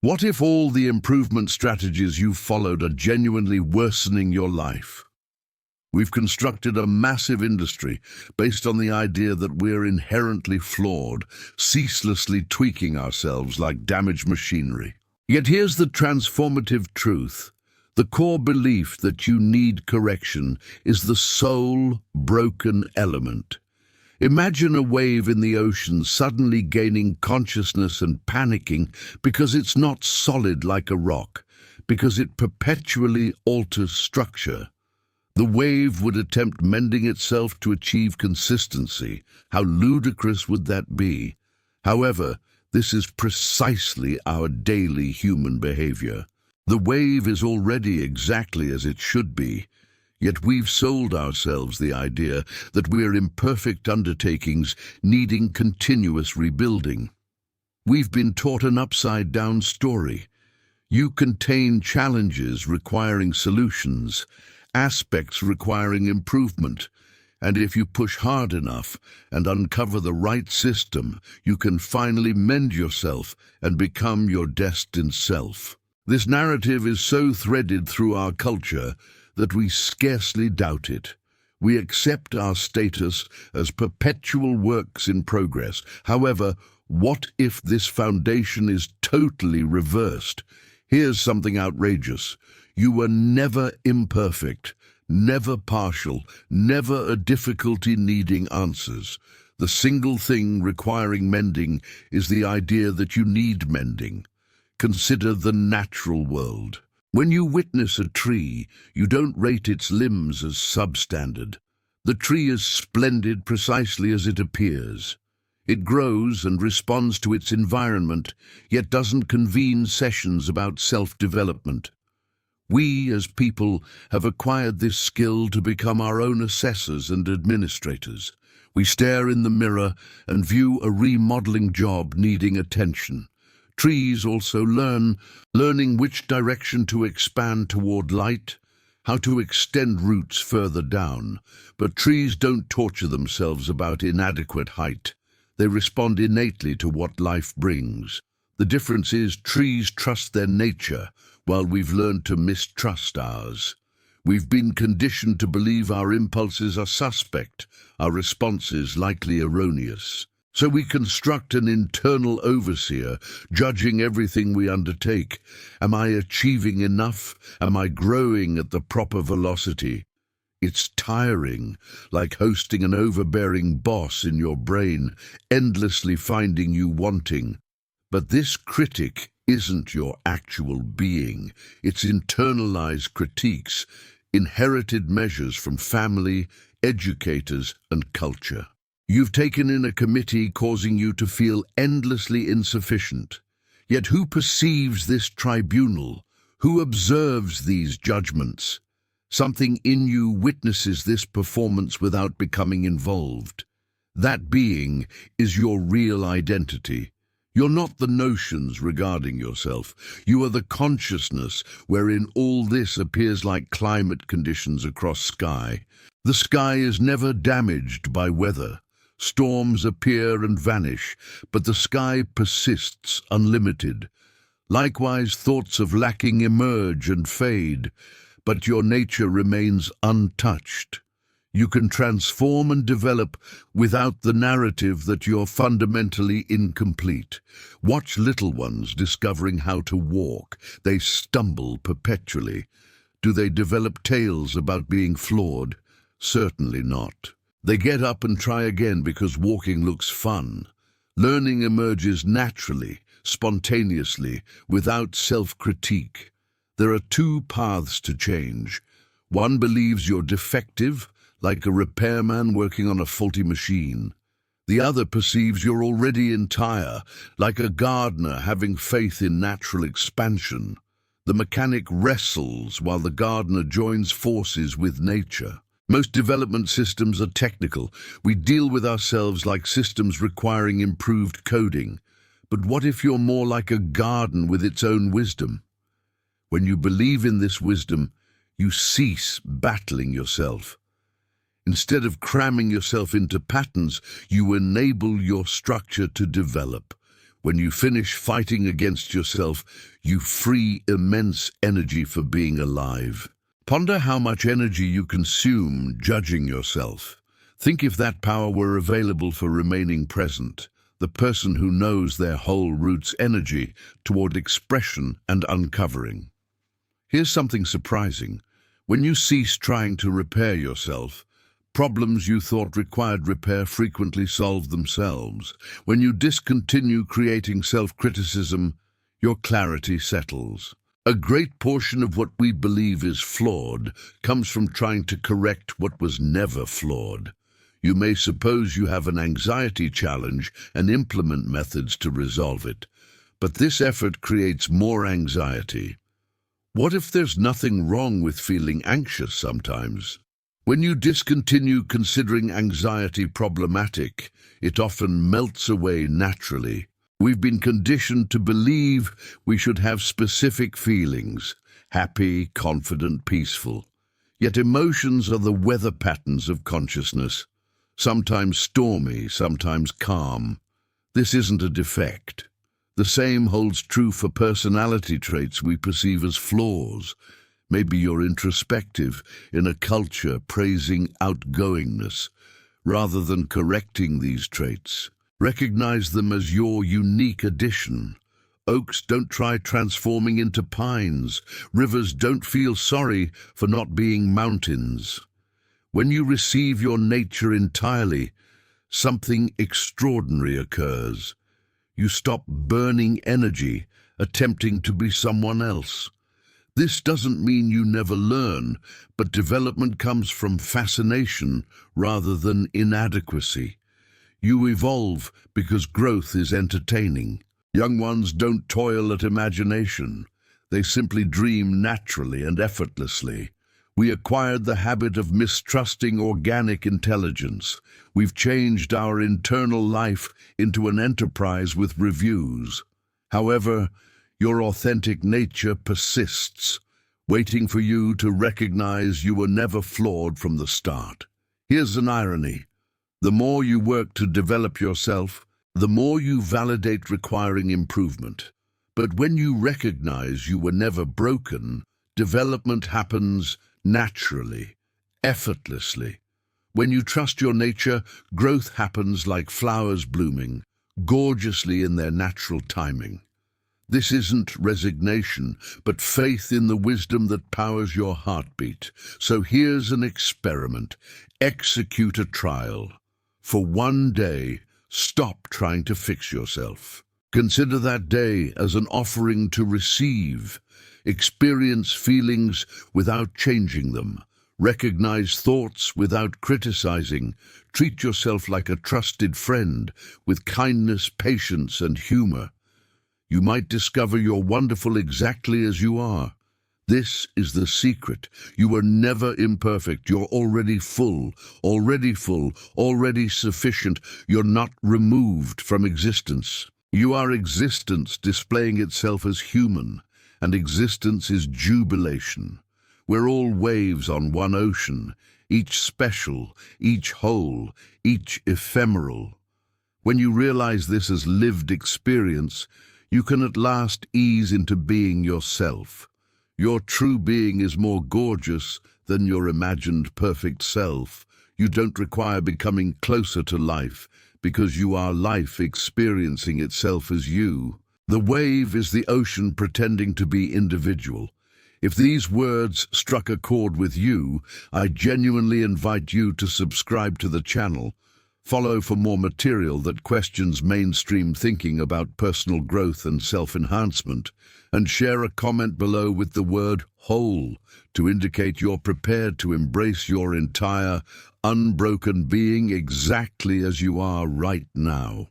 What if all the improvement strategies you've followed are genuinely worsening your life? We've constructed a massive industry based on the idea that we're inherently flawed, ceaselessly tweaking ourselves like damaged machinery. Yet here's the transformative truth. The core belief that you need correction is the sole broken element. Imagine a wave in the ocean suddenly gaining consciousness and panicking because it's not solid like a rock, because it perpetually alters structure. The wave would attempt mending itself to achieve consistency. How ludicrous would that be? However, this is precisely our daily human behavior. The wave is already exactly as it should be, yet we've sold ourselves the idea that we're imperfect undertakings needing continuous rebuilding. We've been taught an upside-down story. You contain challenges requiring solutions, aspects requiring improvement, and if you push hard enough and uncover the right system, you can finally mend yourself and become your destined self. This narrative is so threaded through our culture that we scarcely doubt it. We accept our status as perpetual works in progress. However, what if this foundation is totally reversed? Here's something outrageous. You were never imperfect, never partial, never a difficulty needing answers. The single thing requiring mending is the idea that you need mending. Consider the natural world. When you witness a tree, you don't rate its limbs as substandard. The tree is splendid precisely as it appears. It grows and responds to its environment, yet doesn't convene sessions about self-development. We, as people, have acquired this skill to become our own assessors and administrators. We stare in the mirror and view a remodeling job needing attention. Trees also learning which direction to expand toward light, how to extend roots further down. But trees don't torture themselves about inadequate height. They respond innately to what life brings. The difference is trees trust their nature, while we've learned to mistrust ours. We've been conditioned to believe our impulses are suspect, our responses likely erroneous. So we construct an internal overseer, judging everything we undertake. Am I achieving enough? Am I growing at the proper velocity? It's tiring, like hosting an overbearing boss in your brain, endlessly finding you wanting. But this critic isn't your actual being. It's internalized critiques, inherited measures from family, educators, and culture. You've taken in a committee causing you to feel endlessly insufficient. Yet who perceives this tribunal? Who observes these judgments? Something in you witnesses this performance without becoming involved. That being is your real identity. You're not the notions regarding yourself. You are the consciousness wherein all this appears like climate conditions across sky. The sky is never damaged by weather. Storms appear and vanish, but the sky persists unlimited. Likewise, thoughts of lacking emerge and fade, but your nature remains untouched. You can transform and develop without the narrative that you're fundamentally incomplete. Watch little ones discovering how to walk. They stumble perpetually. Do they develop tales about being flawed? Certainly not. They get up and try again because walking looks fun. Learning emerges naturally, spontaneously, without self-critique. There are two paths to change. One believes you're defective, like a repairman working on a faulty machine. The other perceives you're already entire, like a gardener having faith in natural expansion. The mechanic wrestles while the gardener joins forces with nature. Most development systems are technical. We deal with ourselves like systems requiring improved coding. But what if you're more like a garden with its own wisdom? When you believe in this wisdom, you cease battling yourself. Instead of cramming yourself into patterns, you enable your structure to develop. When you finish fighting against yourself, you free immense energy for being alive. Ponder how much energy you consume judging yourself. Think if that power were available for remaining present, the person who knows their whole routes energy toward expression and uncovering. Here's something surprising. When you cease trying to repair yourself, problems you thought required repair frequently solve themselves. When you discontinue creating self-criticism, your clarity settles. A great portion of what we believe is flawed comes from trying to correct what was never flawed. You may suppose you have an anxiety challenge and implement methods to resolve it, but this effort creates more anxiety. What if there's nothing wrong with feeling anxious sometimes? When you discontinue considering anxiety problematic, it often melts away naturally. We've been conditioned to believe we should have specific feelings, happy, confident, peaceful. Yet emotions are the weather patterns of consciousness, sometimes stormy, sometimes calm. This isn't a defect. The same holds true for personality traits we perceive as flaws. Maybe you're introspective in a culture praising outgoingness, rather than correcting these traits. Recognize them as your unique addition. Oaks don't try transforming into pines. Rivers don't feel sorry for not being mountains. When you receive your nature entirely, something extraordinary occurs. You stop burning energy, attempting to be someone else. This doesn't mean you never learn, but development comes from fascination rather than inadequacy. You evolve because growth is entertaining. Young ones don't toil at imagination. They simply dream naturally and effortlessly. We acquired the habit of mistrusting organic intelligence. We've changed our internal life into an enterprise with reviews. However, your authentic nature persists, waiting for you to recognize you were never flawed from the start. Here's an irony. The more you work to develop yourself, the more you validate requiring improvement. But when you recognize you were never broken, development happens naturally, effortlessly. When you trust your nature, growth happens like flowers blooming, gorgeously in their natural timing. This isn't resignation, but faith in the wisdom that powers your heartbeat. So here's an experiment. Execute a trial. For one day, stop trying to fix yourself. Consider that day as an offering to receive. Experience feelings without changing them. Recognize thoughts without criticizing. Treat yourself like a trusted friend with kindness, patience, and humor. You might discover you're wonderful exactly as you are. This is the secret. You are never imperfect. You're already full, already sufficient. You're not removed from existence. You are existence displaying itself as human, and existence is jubilation. We're all waves on one ocean, each special, each whole, each ephemeral. When you realize this as lived experience, you can at last ease into being yourself. Your true being is more gorgeous than your imagined perfect self. You don't require becoming closer to life, because you are life experiencing itself as you. The wave is the ocean pretending to be individual. If these words struck a chord with you, I genuinely invite you to subscribe to the channel. Follow for more material that questions mainstream thinking about personal growth and self-enhancement, and share a comment below with the word whole to indicate you're prepared to embrace your entire, unbroken being exactly as you are right now.